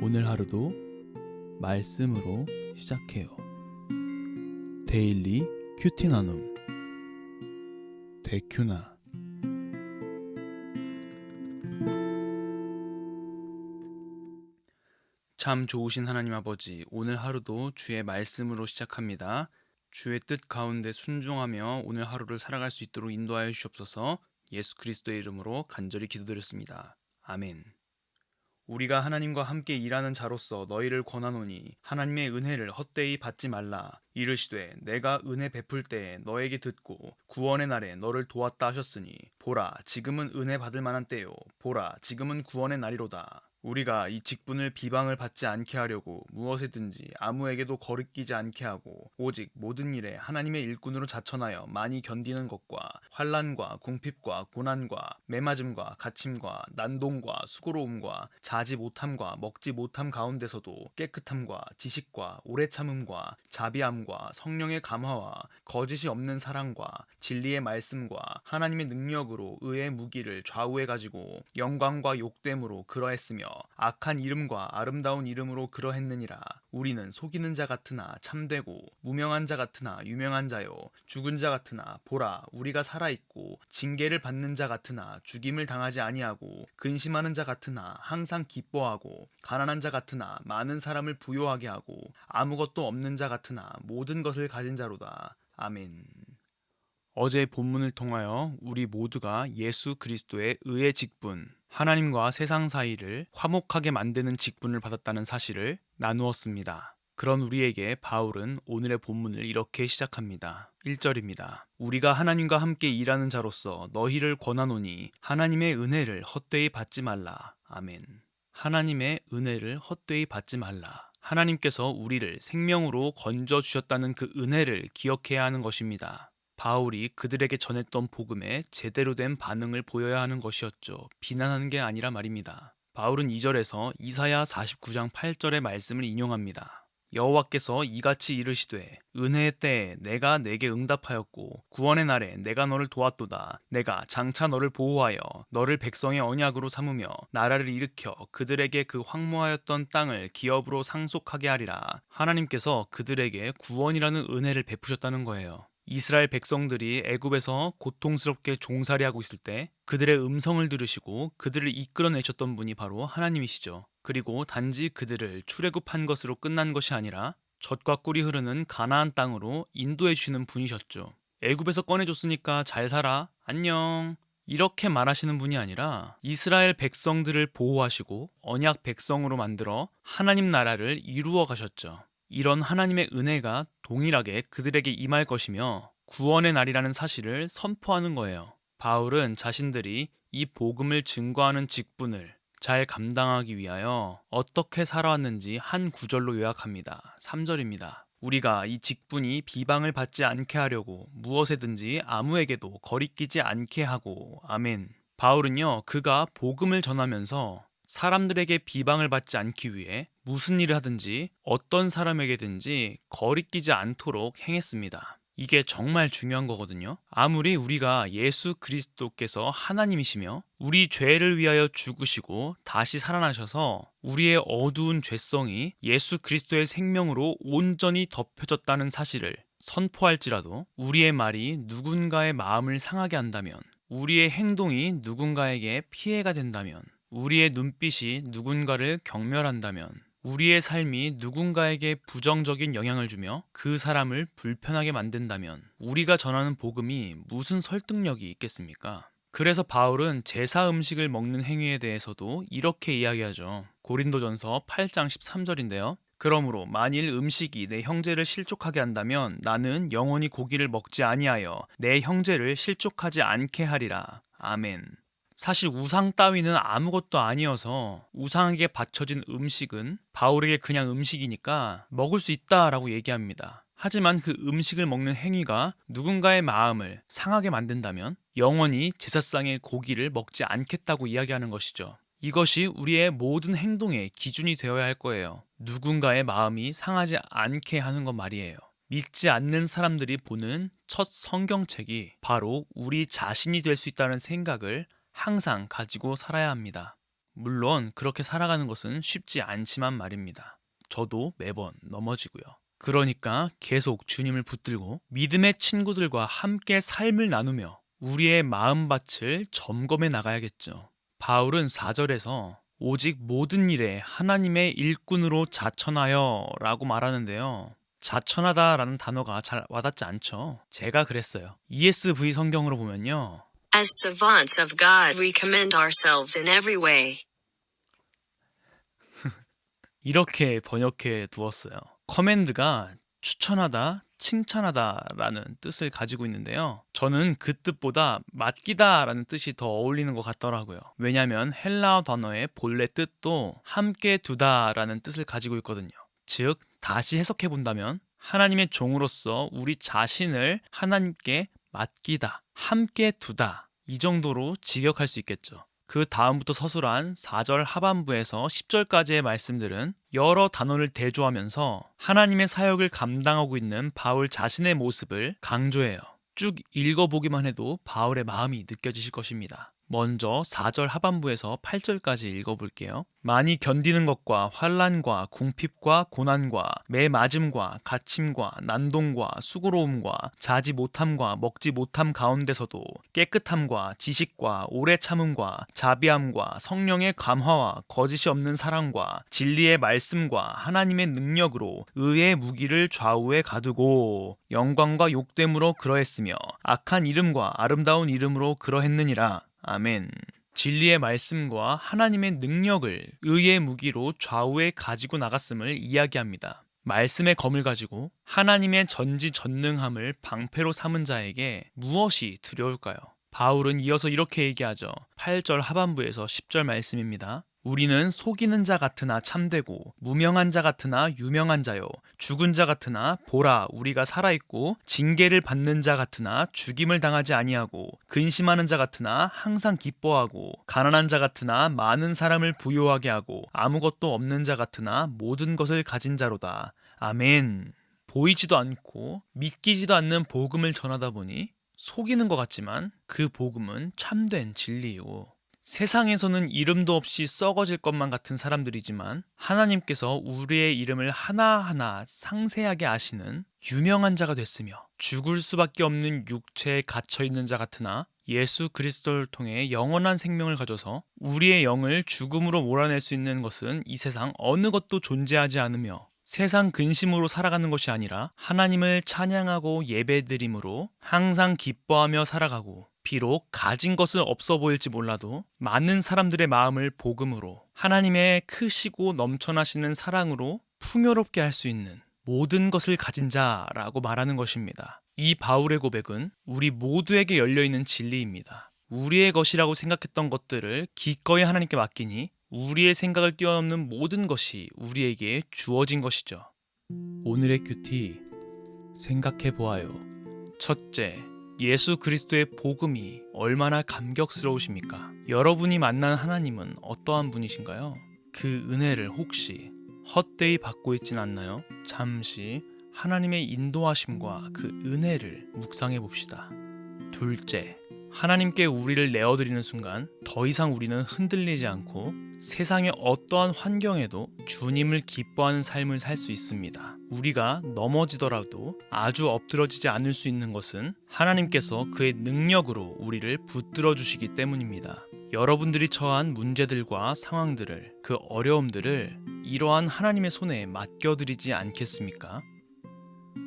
오늘 하루도 말씀으로 시작해요. 데일리 큐티 나눔 데큐나. 참 좋으신 하나님 아버지, 오늘 하루도 주의 말씀으로 시작합니다. 주의 뜻 가운데 순종하며 오늘 하루를 살아갈 수 있도록 인도하여 주시옵소서. 예수 그리스도의 이름으로 간절히 기도드렸습니다. 아멘. 우리가 하나님과 함께 일하는 자로서 너희를 권하노니 하나님의 은혜를 헛되이 받지 말라. 이르시되 내가 은혜 베풀 때에 너에게 듣고 구원의 날에 너를 도왔다 하셨으니 보라, 지금은 은혜 받을 만한 때요, 보라, 지금은 구원의 날이로다. 우리가 이 직분을 비방을 받지 않게 하려고 무엇에든지 아무에게도 거리끼지 않게 하고 오직 모든 일에 하나님의 일꾼으로 자천하여 많이 견디는 것과 환난과 궁핍과 고난과 매맞음과 갇힘과 난동과 수고로움과 자지 못함과 먹지 못함 가운데서도 깨끗함과 지식과 오래 참음과 자비함과 성령의 감화와 거짓이 없는 사랑과 진리의 말씀과 하나님의 능력으로 의의 무기를 좌우해 가지고 영광과 욕됨으로 그러했으며 악한 이름과 아름다운 이름으로 그러했느니라. 우리는 속이는 자 같으나 참되고 무명한 자 같으나 유명한 자요, 죽은 자 같으나 보라 우리가 살아있고 징계를 받는 자 같으나 죽임을 당하지 아니하고 근심하는 자 같으나 항상 기뻐하고 가난한 자 같으나 많은 사람을 부요하게 하고 아무것도 없는 자 같으나 모든 것을 가진 자로다. 아멘. 어제 본문을 통하여 우리 모두가 예수 그리스도의 의의 직분, 하나님과 세상 사이를 화목하게 만드는 직분을 받았다는 사실을 나누었습니다. 그런 우리에게 바울은 오늘의 본문을 이렇게 시작합니다. 1절입니다. 우리가 하나님과 함께 일하는 자로서 너희를 권하노니 하나님의 은혜를 헛되이 받지 말라. 아멘. 하나님의 은혜를 헛되이 받지 말라. 하나님께서 우리를 생명으로 건져주셨다는 그 은혜를 기억해야 하는 것입니다. 바울이 그들에게 전했던 복음에 제대로 된 반응을 보여야 하는 것이었죠. 비난하는 게 아니라 말입니다. 바울은 2절에서 이사야 49장 8절의 말씀을 인용합니다. 여호와께서 이같이 이르시되 은혜의 때에 내가 내게 응답하였고 구원의 날에 내가 너를 도왔도다. 내가 장차 너를 보호하여 너를 백성의 언약으로 삼으며 나라를 일으켜 그들에게 그 황무하였던 땅을 기업으로 상속하게 하리라. 하나님께서 그들에게 구원이라는 은혜를 베푸셨다는 거예요. 이스라엘 백성들이 애굽에서 고통스럽게 종살이하고 있을 때 그들의 음성을 들으시고 그들을 이끌어내셨던 분이 바로 하나님이시죠. 그리고 단지 그들을 출애굽한 것으로 끝난 것이 아니라 젖과 꿀이 흐르는 가나안 땅으로 인도해 주시는 분이셨죠. 애굽에서 꺼내줬으니까 잘 살아, 안녕, 이렇게 말하시는 분이 아니라 이스라엘 백성들을 보호하시고 언약 백성으로 만들어 하나님 나라를 이루어 가셨죠. 이런 하나님의 은혜가 동일하게 그들에게 임할 것이며 구원의 날이라는 사실을 선포하는 거예요. 바울은 자신들이 이 복음을 증거하는 직분을 잘 감당하기 위하여 어떻게 살아왔는지 한 구절로 요약합니다. 3절입니다. 우리가 이 직분이 비방을 받지 않게 하려고 무엇에든지 아무에게도 거리끼지 않게 하고. 아멘. 바울은요, 그가 복음을 전하면서 사람들에게 비방을 받지 않기 위해 무슨 일을 하든지 어떤 사람에게든지 거리끼지 않도록 행했습니다. 이게 정말 중요한 거거든요. 아무리 우리가 예수 그리스도께서 하나님이시며 우리 죄를 위하여 죽으시고 다시 살아나셔서 우리의 어두운 죄성이 예수 그리스도의 생명으로 온전히 덮여졌다는 사실을 선포할지라도 우리의 말이 누군가의 마음을 상하게 한다면, 우리의 행동이 누군가에게 피해가 된다면, 우리의 눈빛이 누군가를 경멸한다면, 우리의 삶이 누군가에게 부정적인 영향을 주며 그 사람을 불편하게 만든다면 우리가 전하는 복음이 무슨 설득력이 있겠습니까? 그래서 바울은 제사 음식을 먹는 행위에 대해서도 이렇게 이야기하죠. 고린도전서 8장 13절인데요. 그러므로 만일 음식이 내 형제를 실족하게 한다면 나는 영원히 고기를 먹지 아니하여 내 형제를 실족하지 않게 하리라. 아멘. 사실 우상 따위는 아무것도 아니어서 우상에게 바쳐진 음식은 바울에게 그냥 음식이니까 먹을 수 있다라고 얘기합니다. 하지만 그 음식을 먹는 행위가 누군가의 마음을 상하게 만든다면 영원히 제사상의 고기를 먹지 않겠다고 이야기하는 것이죠. 이것이 우리의 모든 행동의 기준이 되어야 할 거예요. 누군가의 마음이 상하지 않게 하는 것 말이에요. 믿지 않는 사람들이 보는 첫 성경책이 바로 우리 자신이 될 수 있다는 생각을 항상 가지고 살아야 합니다. 물론 그렇게 살아가는 것은 쉽지 않지만 말입니다. 저도 매번 넘어지고요. 그러니까 계속 주님을 붙들고 믿음의 친구들과 함께 삶을 나누며 우리의 마음밭을 점검해 나가야겠죠. 바울은 4절에서 오직 모든 일에 하나님의 일꾼으로 자천하여 라고 말하는데요. 자천하다 라는 단어가 잘 와닿지 않죠. 제가 그랬어요. ESV 성경으로 보면요. As servants of God, we commend ourselves in every way. 이렇게 번역해 두었어요. 커맨드가 추천하다, 칭찬하다 라는 뜻을 가지고 있는데요. 저는 그 뜻보다 맡기다 라는 뜻이 더 어울리는 것 같더라고요. 왜냐하면 헬라어 단어의 본래 뜻도 함께 두다 라는 뜻을 가지고 있거든요. 즉, 다시 해석해 본다면 하나님의 종으로서 우리 자신을 하나님께 맡기다, 함께 두다 이 정도로 직역할 수 있겠죠. 그 다음부터 서술한 4절 하반부에서 10절까지의 말씀들은 여러 단어를 대조하면서 하나님의 사역을 감당하고 있는 바울 자신의 모습을 강조해요. 쭉 읽어보기만 해도 바울의 마음이 느껴지실 것입니다. 먼저 4절 하반부에서 8절까지 읽어볼게요. 많이 견디는 것과 환난과 궁핍과 고난과 매 맞음과 갇힘과 난동과 수고로움과 자지 못함과 먹지 못함 가운데서도 깨끗함과 지식과 오래 참음과 자비함과 성령의 감화와 거짓이 없는 사랑과 진리의 말씀과 하나님의 능력으로 의의 무기를 좌우에 가두고 영광과 욕됨으로 그러했으며 악한 이름과 아름다운 이름으로 그러했느니라. 아멘. 진리의 말씀과 하나님의 능력을 의의 무기로 좌우에 가지고 나갔음을 이야기합니다. 말씀의 검을 가지고 하나님의 전지전능함을 방패로 삼은 자에게 무엇이 두려울까요? 바울은 이어서 이렇게 얘기하죠. 8절 하반부에서 10절 말씀입니다. 우리는 속이는 자 같으나 참되고 무명한 자 같으나 유명한 자요 죽은 자 같으나 보라 우리가 살아있고 징계를 받는 자 같으나 죽임을 당하지 아니하고 근심하는 자 같으나 항상 기뻐하고 가난한 자 같으나 많은 사람을 부요하게 하고 아무것도 없는 자 같으나 모든 것을 가진 자로다. 아멘. 보이지도 않고 믿기지도 않는 복음을 전하다 보니 속이는 것 같지만 그 복음은 참된 진리요. 세상에서는 이름도 없이 썩어질 것만 같은 사람들이지만 하나님께서 우리의 이름을 하나하나 상세하게 아시는 유명한 자가 됐으며 죽을 수밖에 없는 육체에 갇혀있는 자 같으나 예수 그리스도를 통해 영원한 생명을 가져서 우리의 영을 죽음으로 몰아낼 수 있는 것은 이 세상 어느 것도 존재하지 않으며 세상 근심으로 살아가는 것이 아니라 하나님을 찬양하고 예배드림으로 항상 기뻐하며 살아가고 비록 가진 것은 없어 보일지 몰라도 많은 사람들의 마음을 복음으로 하나님의 크시고 넘쳐나시는 사랑으로 풍요롭게 할 수 있는 모든 것을 가진 자라고 말하는 것입니다. 이 바울의 고백은 우리 모두에게 열려있는 진리입니다. 우리의 것이라고 생각했던 것들을 기꺼이 하나님께 맡기니 우리의 생각을 뛰어넘는 모든 것이 우리에게 주어진 것이죠. 오늘의 큐티 생각해 보아요. 첫째, 예수 그리스도의 복음이 얼마나 감격스러우십니까? 여러분이 만난 하나님은 어떠한 분이신가요? 그 은혜를 혹시 헛되이 받고 있진 않나요? 잠시 하나님의 인도하심과 그 은혜를 묵상해 봅시다. 둘째, 하나님께 우리를 내어드리는 순간 더 이상 우리는 흔들리지 않고 세상의 어떠한 환경에도 주님을 기뻐하는 삶을 살 수 있습니다. 우리가 넘어지더라도 아주 엎드러지지 않을 수 있는 것은 하나님께서 그의 능력으로 우리를 붙들어 주시기 때문입니다. 여러분들이 처한 문제들과 상황들을, 그 어려움들을 이러한 하나님의 손에 맡겨드리지 않겠습니까?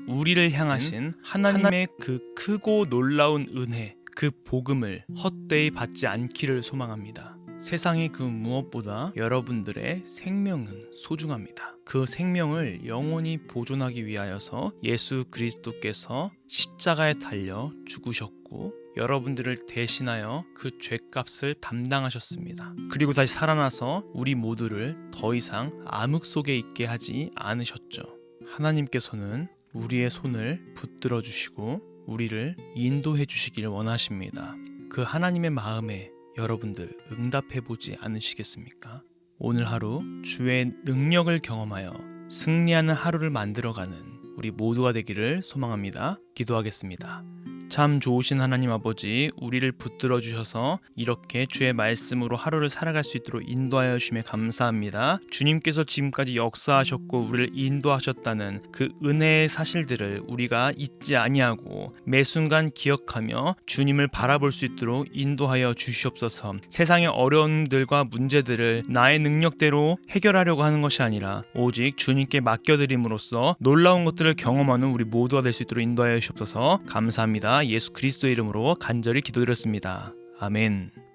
우리를 향하신 하나님의 그 크고 놀라운 은혜, 그 복음을 헛되이 받지 않기를 소망합니다. 세상의 그 무엇보다 여러분들의 생명은 소중합니다. 그 생명을 영원히 보존하기 위하여서 예수 그리스도께서 십자가에 달려 죽으셨고 여러분들을 대신하여 그 죄값을 담당하셨습니다. 그리고 다시 살아나서 우리 모두를 더 이상 암흑 속에 있게 하지 않으셨죠. 하나님께서는 우리의 손을 붙들어 주시고 우리를 인도해 주시길 원하십니다. 그 하나님의 마음에 여러분들 응답해보지 않으시겠습니까? 오늘 하루 주의 능력을 경험하여 승리하는 하루를 만들어가는 우리 모두가 되기를 소망합니다. 기도하겠습니다. 참 좋으신 하나님 아버지, 우리를 붙들어 주셔서 이렇게 주의 말씀으로 하루를 살아갈 수 있도록 인도하여 주심에 감사합니다. 주님께서 지금까지 역사하셨고 우리를 인도하셨다는 그 은혜의 사실들을 우리가 잊지 아니하고 매 순간 기억하며 주님을 바라볼 수 있도록 인도하여 주시옵소서. 세상의 어려움들과 문제들을 나의 능력대로 해결하려고 하는 것이 아니라 오직 주님께 맡겨드림으로써 놀라운 것들을 경험하는 우리 모두가 될 수 있도록 인도하여 주시옵소서. 감사합니다. 예수 그리스도의 이름으로 간절히 기도드렸습니다. 아멘.